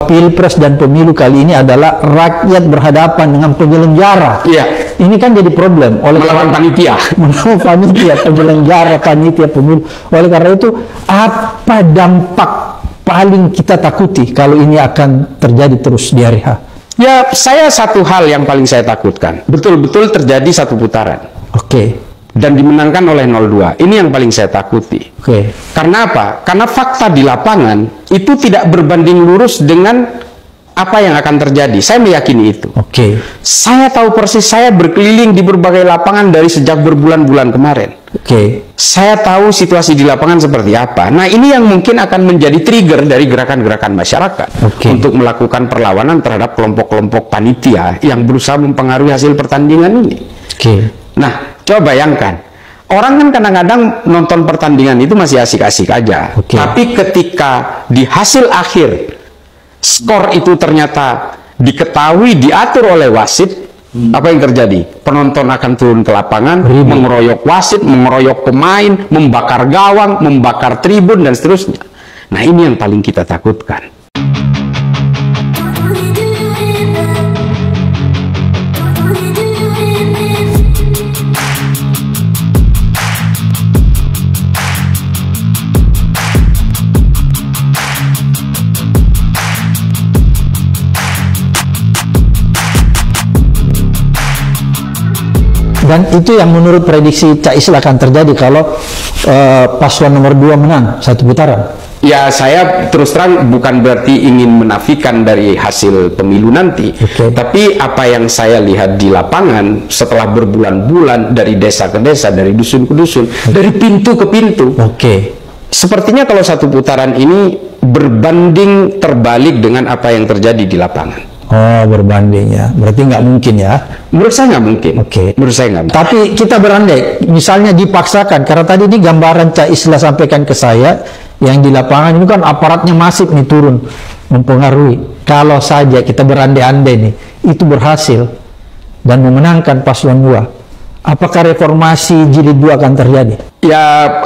Pilpres dan pemilu kali ini adalah rakyat berhadapan dengan penyelenggara. Iya. Ini kan jadi problem oleh Melawan panitia. melawan panitia, penyelenggara panitia pemilu. Oleh karena itu, apa dampak paling kita takuti kalau ini akan terjadi terus di hari H? Ya, saya satu hal yang paling saya takutkan. Betul-betul terjadi satu putaran. Oke. Dan dimenangkan oleh 02. Ini yang paling saya takuti. Oke. Karena apa? Karena fakta di lapangan itu tidak berbanding lurus dengan apa yang akan terjadi. Saya meyakini itu. Oke. Saya tahu persis, saya berkeliling di berbagai lapangan dari sejak berbulan-bulan kemarin. Oke. Saya tahu situasi di lapangan seperti apa. Nah, ini yang mungkin akan menjadi trigger dari gerakan-gerakan masyarakat untuk melakukan perlawanan terhadap kelompok-kelompok panitia yang berusaha mempengaruhi hasil pertandingan ini. Oke. Nah, coba bayangkan. Orang kan kadang-kadang nonton pertandingan itu masih asik-asik aja. Tapi ketika di hasil akhir skor itu ternyata diketahui diatur oleh wasit, apa yang terjadi? Penonton akan turun ke lapangan, mengeroyok wasit, mengeroyok pemain, membakar gawang, membakar tribun, dan seterusnya. Nah, ini yang paling kita takutkan. Dan itu yang menurut prediksi Cak Islah akan terjadi kalau paslon nomor 2 menang satu putaran. Ya, saya terus terang bukan berarti ingin menafikan dari hasil pemilu nanti. Tapi apa yang saya lihat di lapangan setelah berbulan-bulan dari desa ke desa, dari dusun ke dusun, dari pintu ke pintu. Sepertinya kalau satu putaran ini berbanding terbalik dengan apa yang terjadi di lapangan. Oh, berbanding ya. Berarti nggak mungkin ya? Menurut saya nggak mungkin. Menurut saya nggak mungkin. Tapi kita berandai, misalnya dipaksakan, karena tadi ini gambaran Cak Islah sampaikan ke saya, yang di lapangan ini kan aparatnya masif nih turun, mempengaruhi. Kalau saja kita berandai-andai nih, itu berhasil dan memenangkan paslon 2, apakah reformasi jilid 2 akan terjadi? Ya,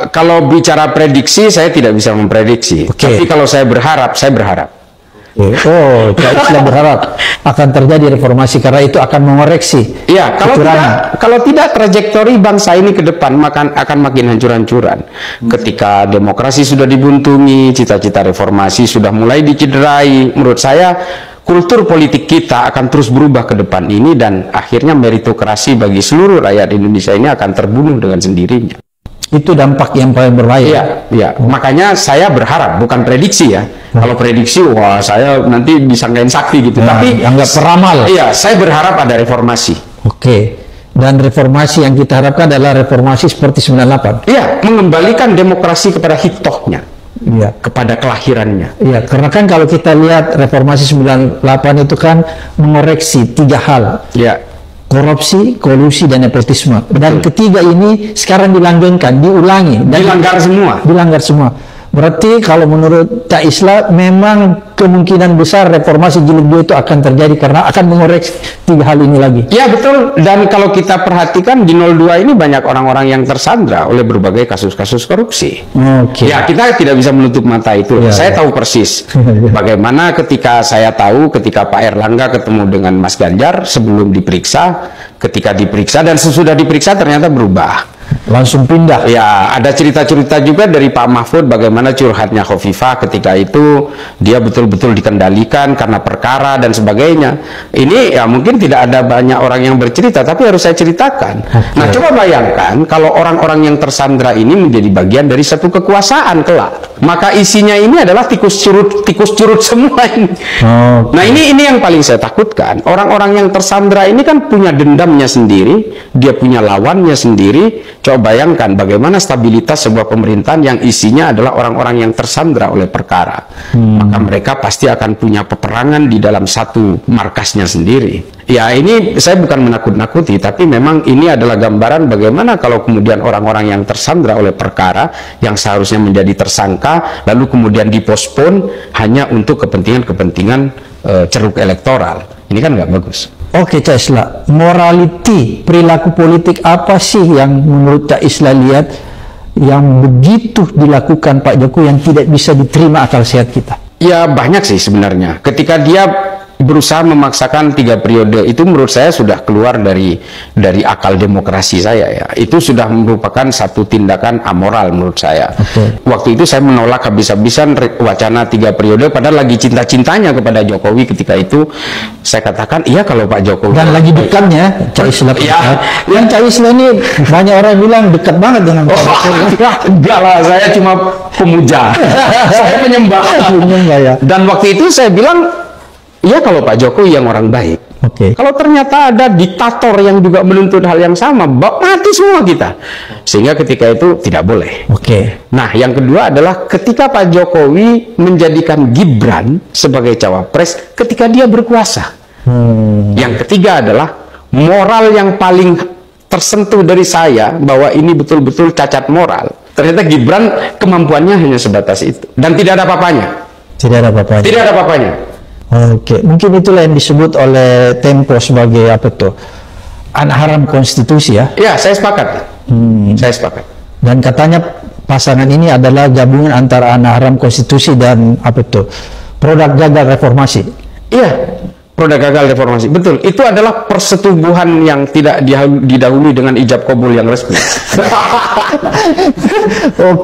kalau bicara prediksi, saya tidak bisa memprediksi. Tapi kalau saya berharap, saya berharap. Oh, Cak Islah berharap akan terjadi reformasi karena itu akan mengoreksi. Ya, kalau tidak trajektori bangsa ini ke depan akan makin hancur-hancuran. Ketika demokrasi sudah dibuntungi, cita-cita reformasi sudah mulai dicederai, menurut saya kultur politik kita akan terus berubah ke depan ini dan akhirnya meritokrasi bagi seluruh rakyat Indonesia ini akan terbunuh dengan sendirinya. Itu dampak yang paling berbahaya. Iya. Makanya saya berharap, bukan prediksi ya. Kalau prediksi, wah saya nanti disangkain sakti gitu. Tapi anggap peramal. Iya, saya berharap ada reformasi. Dan reformasi yang kita harapkan adalah reformasi seperti 98. Iya, mengembalikan demokrasi kepada hitohnya. Iya, kepada kelahirannya. Iya, karena kan kalau kita lihat reformasi 98 itu kan mengoreksi 3 hal. Iya. Korupsi, kolusi, dan nepotisme. Dan ketiga ini sekarang dilanggengkan, diulangi. Dan dilanggar semua. Berarti kalau menurut Cak Islah memang kemungkinan besar reformasi jilid 2 itu akan terjadi karena akan mengoreksi 3 hal ini lagi. Ya, betul. Dan kalau kita perhatikan di 02 ini banyak orang-orang yang tersandra oleh berbagai kasus-kasus korupsi. Ya, kita tidak bisa menutup mata itu. Saya tahu persis bagaimana ketika Pak Erlangga ketemu dengan Mas Ganjar sebelum diperiksa, ketika diperiksa dan sesudah diperiksa ternyata berubah. Langsung pindah. Ya, ada cerita-cerita juga dari Pak Mahfud bagaimana curhatnya Khofifah ketika itu dia betul-betul dikendalikan karena perkara dan sebagainya. Ini ya mungkin tidak ada banyak orang yang bercerita, tapi harus saya ceritakan. Nah, coba bayangkan kalau orang-orang yang tersandra ini menjadi bagian dari satu kekuasaan kelak. Maka isinya ini adalah tikus curut semua ini. Nah, ini yang paling saya takutkan. Orang-orang yang tersandra ini kan punya dendamnya sendiri, dia punya lawannya sendiri. Coba bayangkan bagaimana stabilitas sebuah pemerintahan yang isinya adalah orang-orang yang tersandra oleh perkara. Maka mereka pasti akan punya peperangan di dalam satu markasnya sendiri. Ya, ini saya bukan menakut-nakuti, tapi memang ini adalah gambaran bagaimana kalau kemudian orang-orang yang tersandra oleh perkara yang seharusnya menjadi tersangka lalu kemudian dipospon hanya untuk kepentingan-kepentingan ceruk elektoral. Ini kan nggak bagus. Oke, Cak Islah, morality, perilaku politik apa sih yang menurut Cak Islah lihat yang begitu dilakukan Pak Jokowi yang tidak bisa diterima akal sehat kita? Ya banyak sih sebenarnya. Ketika dia berusaha memaksakan 3 periode, itu menurut saya sudah keluar dari akal demokrasi saya ya. Itu sudah merupakan satu tindakan amoral menurut saya. Waktu itu saya menolak habis-habisan wacana 3 periode, padahal lagi cinta-cintanya kepada Jokowi ketika itu. Saya katakan iya kalau Pak Jokowi. Dan lagi dekatnya Cak Isla. Ya. Yang Cak Isla ini banyak orang bilang dekat banget dengan Pak Jokowi. Enggak lah, saya cuma pemuja. Saya penyembah. Ya. Dan waktu itu saya bilang, iya kalau Pak Jokowi yang orang baik. Kalau ternyata ada diktator yang juga menuntut hal yang sama, mati semua kita. Sehingga ketika itu tidak boleh. Nah, yang kedua adalah ketika Pak Jokowi menjadikan Gibran sebagai cawapres ketika dia berkuasa. Yang ketiga adalah moral yang paling tersentuh dari saya bahwa ini betul-betul cacat moral. Ternyata Gibran kemampuannya hanya sebatas itu dan tidak ada apa-apanya. Tidak ada apa-apanya. Mungkin itulah yang disebut oleh Tempo sebagai apa tuh, anak haram konstitusi ya? Ya, saya sepakat. Saya sepakat. Dan katanya pasangan ini adalah gabungan antara anak haram konstitusi dan apa tuh, produk gagal reformasi. Iya, produk gagal reformasi. Betul. Itu adalah persetubuhan yang tidak didahului dengan ijab kabul yang resmi.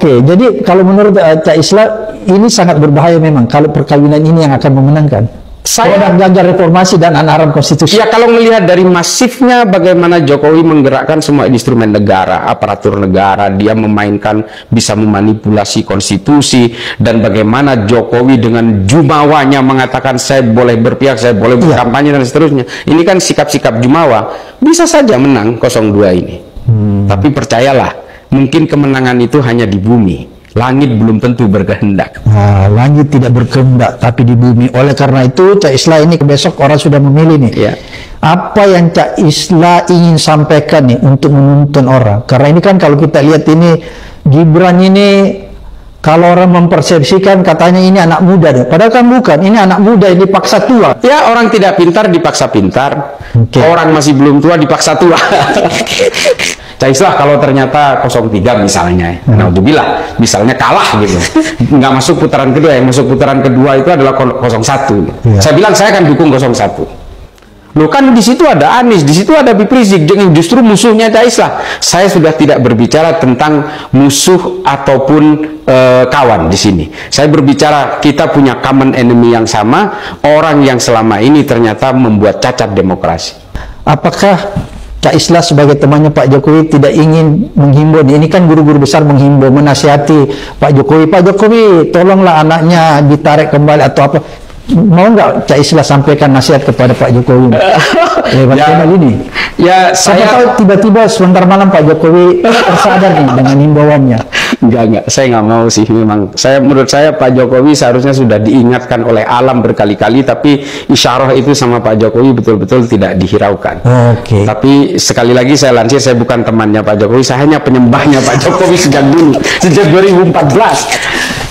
Jadi kalau menurut Cak Isla ini sangat berbahaya memang kalau perkawinan ini yang akan memenangkan. Produk gagal reformasi dan anak haram konstitusi. Ya, kalau melihat dari masifnya bagaimana Jokowi menggerakkan semua instrumen negara, aparatur negara, dia bisa memanipulasi konstitusi, dan bagaimana Jokowi dengan jumawanya mengatakan saya boleh berpihak, saya boleh berkampanye dan seterusnya. Ini kan sikap-sikap jumawa. Bisa saja menang 02 ini. Tapi percayalah, mungkin kemenangan itu hanya di bumi. Langit belum tentu berkehendak. Langit tidak berkehendak, tapi di bumi. Oleh karena itu, Cak Isla ini besok orang sudah memilih nih. Apa yang Cak Isla ingin sampaikan nih untuk menuntun orang? Karena ini kan kalau kita lihat ini, Gibran ini, kalau orang mempersepsikan katanya ini anak muda deh. Padahal kan bukan, ini anak muda ini dipaksa tua. Ya, orang tidak pintar dipaksa pintar. Orang masih belum tua dipaksa tua. Cak Isla kalau ternyata 03 misalnya, naudzubillah, misalnya kalah gitu, nggak masuk putaran kedua, yang masuk putaran kedua itu adalah 01. Saya bilang saya akan dukung 01. Loh, kan di situ ada Anies, di situ ada Habib Rizik, justru musuhnya Cak Isla. Saya sudah tidak berbicara tentang musuh ataupun kawan di sini. Saya berbicara kita punya common enemy yang sama, orang yang selama ini ternyata membuat cacat demokrasi. Apakah Cak Isla sebagai temannya Pak Jokowi tidak ingin menghimbau, ini kan guru-guru besar menghimbau, menasihati Pak Jokowi, tolonglah anaknya ditarik kembali atau apa? Mau nggak Cak Isla sampaikan nasihat kepada Pak Jokowi lewat channel ini? Ya, saya tahu tiba-tiba sebentar malam Pak Jokowi tersadar nih dengan himbauannya. Enggak, saya nggak mau sih. Memang menurut saya Pak Jokowi seharusnya sudah diingatkan oleh alam berkali-kali, tapi isyarah itu sama Pak Jokowi betul-betul tidak dihiraukan. Tapi sekali lagi saya lansir, saya bukan temannya Pak Jokowi, saya hanya penyembahnya Pak Jokowi sejak dulu, sejak 2014.